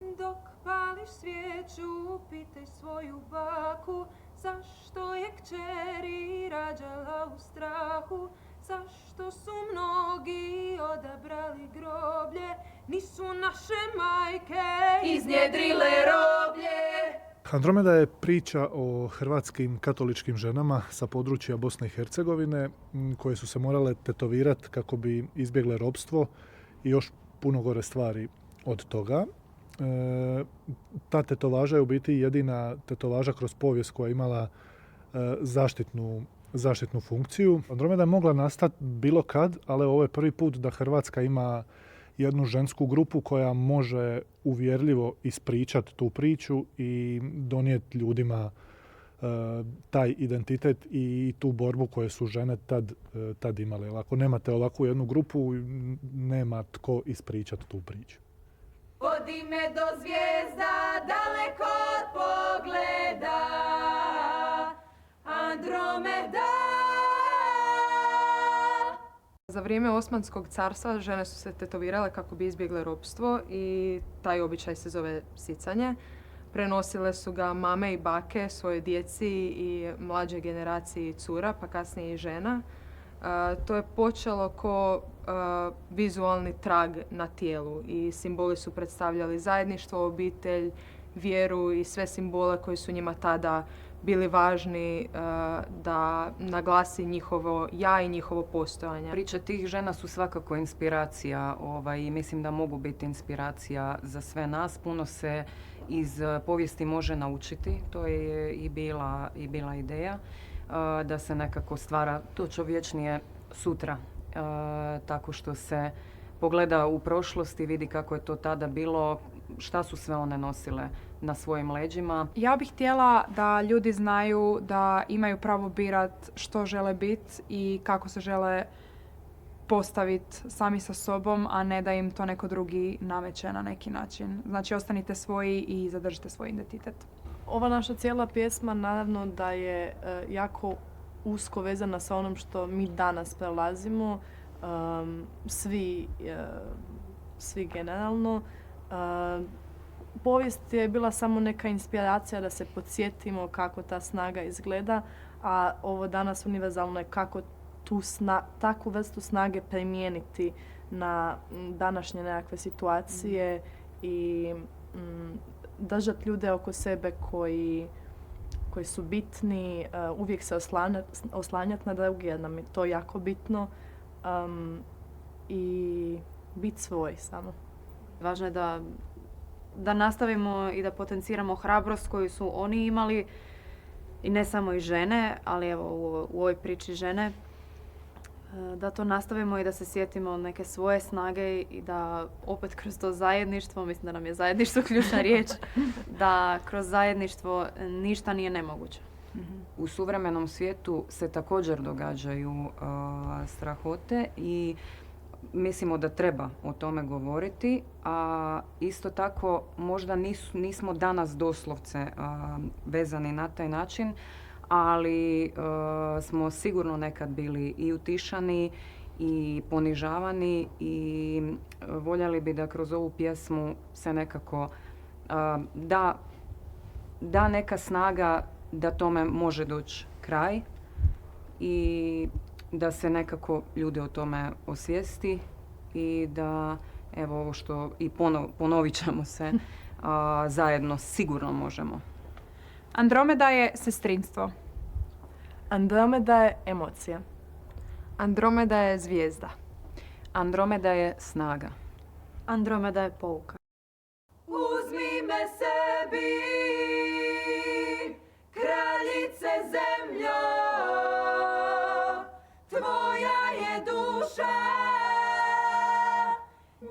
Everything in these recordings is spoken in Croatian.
Dok pališ svijeću, pitaj svoju baku, zašto je kćeri rađala u strahu, zašto su mnogi odabrali groblje, nisu naše majke iznjedrile roblje. Andromeda je priča o hrvatskim katoličkim ženama sa područja Bosne i Hercegovine koje su se morale tetovirati kako bi izbjegle ropstvo i još puno gore stvari od toga. Ta tetovaža je u biti jedina tetovaža kroz povijest koja je imala zaštitnu funkciju. Andromeda je mogla nastati bilo kad, ali ovo je prvi put da Hrvatska ima jednu žensku grupu koja može uvjerljivo ispričati tu priču i donijeti ljudima taj identitet i tu borbu koju su žene tad imale. Ako nemate ovakvu jednu grupu, nema tko ispričati tu priču. Vodi me do zvijezda, daleko od pogleda, Andromeda. Za vrijeme Osmanskog carstva žene su se tetovirale kako bi izbjegle ropstvo i taj običaj se zove sicanje. Prenosile su ga mame i bake svojoj djeci i mlađoj generaciji cura, pa kasnije i žena. To je počelo ko vizualni trag na tijelu i simboli su predstavljali zajedništvo, obitelj, vjeru i sve simbole koji su njima tada bili važni da naglasi njihovo ja i njihovo postojanje. Priče tih žena su svakako inspiracija i mislim da mogu biti inspiracija za sve nas. Puno se iz povijesti može naučiti, to je i bila ideja da se nekako stvara to čovječnije sutra, tako što se pogleda u prošlost i vidi kako je to tada bilo, šta su sve one nosile na svojim leđima. Ja bih htjela da ljudi znaju da imaju pravo birat što žele biti i kako se žele postaviti sami sa sobom, a ne da im to neko drugi nameće na neki način. Znači, ostanite svoji i zadržite svoj identitet. Ova naša cijela pjesma naravno da je jako usko vezana sa onom što mi danas prelazimo, svi generalno. Povijest je bila samo neka inspiracija da se podsjetimo kako ta snaga izgleda, a ovo danas univerzalno je kako takvu vrstu snage primijeniti na današnje nekakve situacije i držati ljude oko sebe koji su bitni, uvijek se oslanjati na druge jer nam je to jako bitno i biti svoj samo. Važno je da nastavimo i da potenciramo hrabrost koju su oni imali i ne samo i žene, ali evo u ovoj priči žene, da to nastavimo i da se sjetimo neke svoje snage i da opet kroz to zajedništvo, mislim da nam je zajedništvo ključna riječ, da kroz zajedništvo ništa nije nemoguće. U suvremenom svijetu se također događaju strahote i mislimo da treba o tome govoriti, a isto tako možda nismo danas doslovce vezani na taj način, ali smo sigurno nekad bili i utišani i ponižavani i voljeli bi da kroz ovu pjesmu se nekako da neka snaga da tome može doći kraj i da se nekako ljudi o tome osvijesti i da, evo ovo što i ponovit ćemo se, zajedno sigurno možemo. Andromeda je sestrinstvo. Andromeda je emocija. Andromeda je zvijezda. Andromeda je snaga. Andromeda je pouka. Uzmi me sebi, kraljice zemljo, tvoja je duša,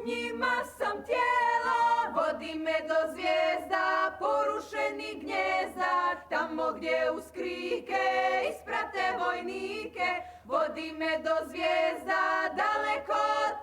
njima sam tijelo, vodi me do zvijezda, porušenih gnjezda, tamo gdje uz krike isprate vojnike, vodi me do zvijezda, daleko od